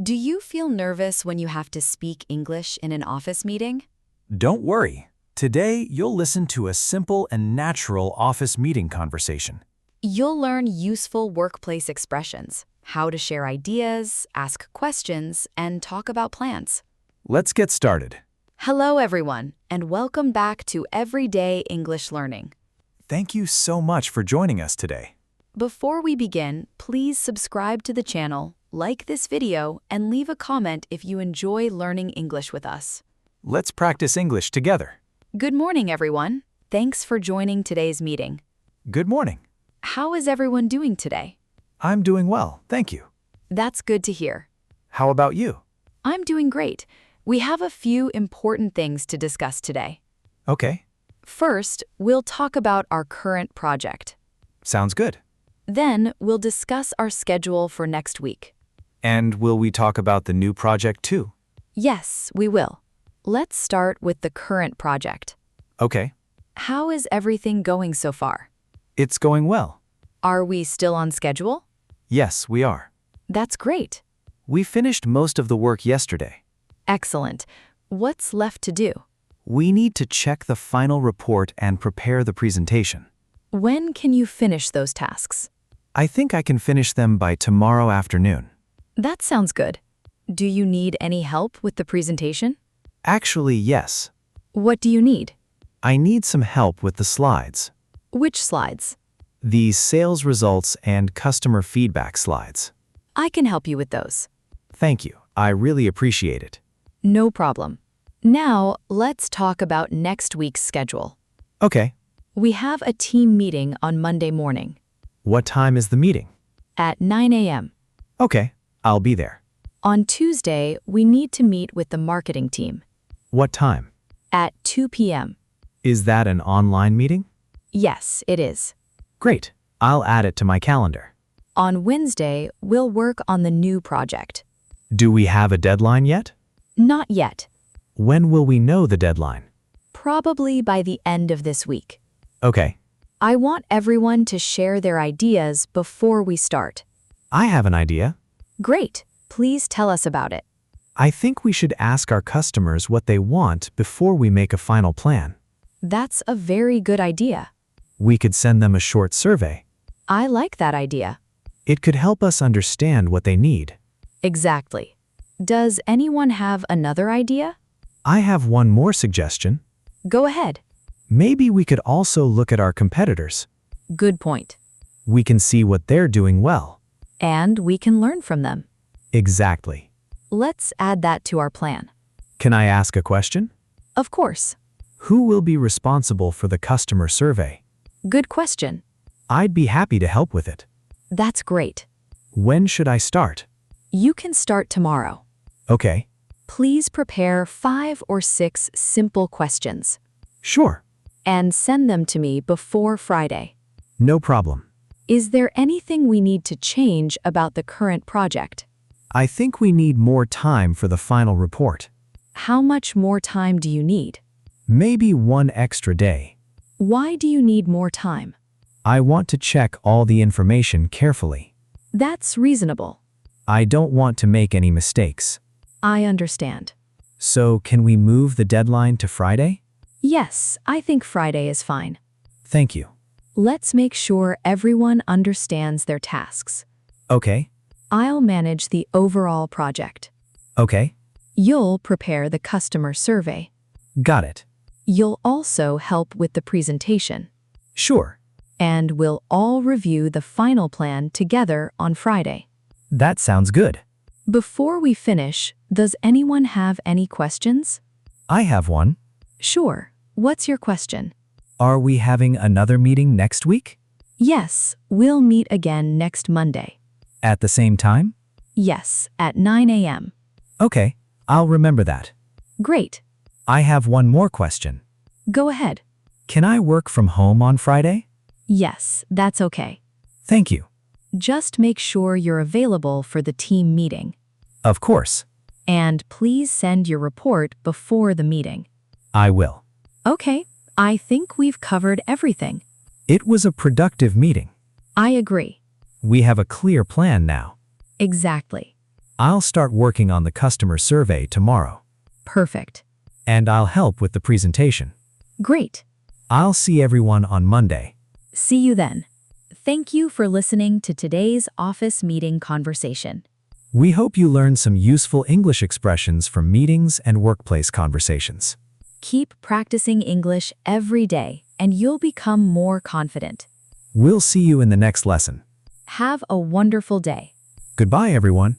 Do you feel nervous when you have to speak English in an office meeting? Don't worry. Today, you'll listen to a simple and natural office meeting conversation. You'll learn useful workplace expressions, how to share ideas, ask questions, and talk about plans. Let's get started. Hello, everyone, and welcome back to Everyday English Learning. Thank you so much for joining us today. Before we begin, please subscribe to the channel, like this video, and leave a comment if you enjoy learning English with us. Let's practice English together. Good morning, everyone. Thanks for joining today's meeting. Good morning. How is everyone doing today? I'm doing well, thank you. That's good to hear. How about you? I'm doing great. We have a few important things to discuss today. Okay, First, we'll talk about our current project. sounds good. Then, we'll discuss our schedule for next week. And will we talk about the new project too? Yes, we will. Let's start with the current project. Okay, How is everything going so far? it's going well. Are we still on schedule? Yes, we are. That's great. We finished most of the work yesterday. Excellent. What's left to do? We need to check the final report and prepare the presentation. When can you finish those tasks? I think I can finish them by tomorrow afternoon. That sounds good. Do you need any help with the presentation? Actually, yes. What do you need? I need some help with the slides. Which slides? The sales results and customer feedback slides. I can help you with those. Thank you. I really appreciate it. No problem. Now, let's talk about next week's schedule. Okay. We have a team meeting on Monday morning What time is the meeting? at 9 a.m. Okay, I'll be there. On Tuesday, we need to meet with the marketing team What time? at 2 p.m. Is that an online meeting? Yes, it is. Great. I'll add it to my calendar. On Wednesday, we'll work on the new project. Do we have a deadline yet? Not yet. When will we know the deadline? Probably by the end of this week. Okay, I want everyone to share their ideas before we start. I have an idea. Great. Please tell us about it. I think we should ask our customers what they want before we make a final plan. That's a very good idea. We could send them a short survey. I like that idea. It could help us understand what they need. Exactly. Does anyone have another idea? I have one more suggestion. Go ahead. Maybe we could also look at our competitors. Good point. We can see what they're doing well. And we can learn from them. Exactly. Let's add that to our plan. Can I ask a question? Of course. Who will be responsible for the customer survey? Good question. I'd be happy to help with it. That's great. When should I start? You can start tomorrow. Okay, Please prepare 5 or 6 simple questions sure. and send them to me before Friday. No problem. Is there anything we need to change about the current project? I think we need more time for the final report. How much more time do you need? Maybe one extra day. Why do you need more time? I want to check all the information carefully. That's reasonable. I don't want to make any mistakes. I understand. So, can we move the deadline to Friday? Yes, I think Friday is fine. Thank you. Let's make sure everyone understands their tasks. Okay, I'll manage the overall project. okay, You'll prepare the customer survey. got it. You'll also help with the presentation. Sure, And we'll all review the final plan together on Friday. that sounds good. Before we finish, does anyone have any questions? I have one. Sure. What's your question? Are we having another meeting next week? Yes, we'll meet again next Monday. At the same time? Yes, at 9 a.m. Okay, I'll remember that. Great. I have one more question. Go ahead. Can I work from home on Friday? Yes, that's okay. Thank you. Just make sure you're available for the team meeting. Of course, And please send your report before the meeting. I will. Okay, I think we've covered everything. It was a productive meeting. I agree. We have a clear plan now. Exactly. I'll start working on the customer survey tomorrow. Perfect. And I'll help with the presentation. Great. I'll see everyone on Monday. See you then. Thank you for listening to today's office meeting conversation. We hope you learned some useful English expressions from meetings and workplace conversations. Keep practicing English every day, and you'll become more confident. We'll see you in the next lesson. Have a wonderful day. Goodbye, everyone.